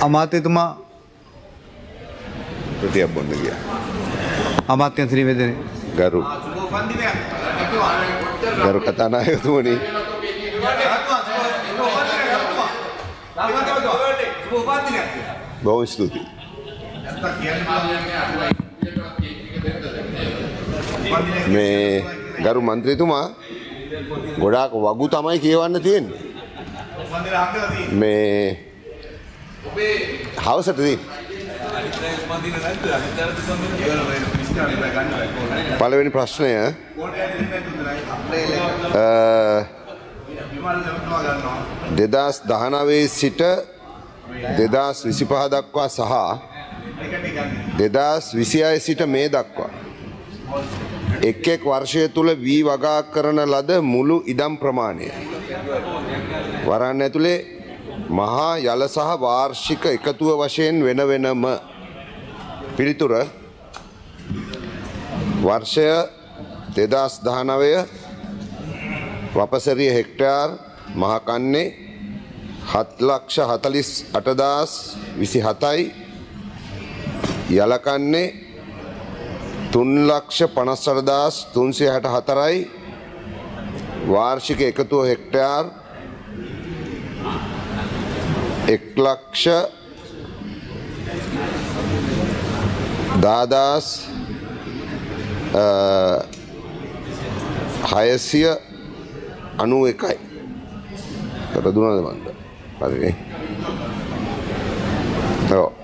අමාත්‍යතුමා ප්‍රතියක් බොන්න ගියා. අමාත්‍යන්ත්‍ර නිවේදනය ගරු කතානායකතුමනි බොහොම ස්තුතියි. මේ ගරු මන්ත්‍රීතුමා ගොඩාක් වගු තමයි කියවන්න තියෙන්නේ. මේ හවසටදී පළවෙනි ප්‍රශ්නය 2019 සිට 2025 දක්වා සහ 2026 සිට මේ දක්වා එක් වර්ෂය තුළ වී වගා කරන ලද මුළු ඉඩම් ප්‍රමාණය වරන් ඇතුලේ මහා යල සහ වාර්ෂික එකතුව වශයෙන් වෙන වෙනම පිළිතුර වර්ෂය 2019 වපසරිය හෙක්ටයාර් මහකන්නේ 7,48,027යි යලකන්නේ 3,58,364යි වාර්ෂික එකතුව හෙක්ටයාර් 1,10,691යි. කර දුන්නද මන්ද? හරිනේ. ඔව්.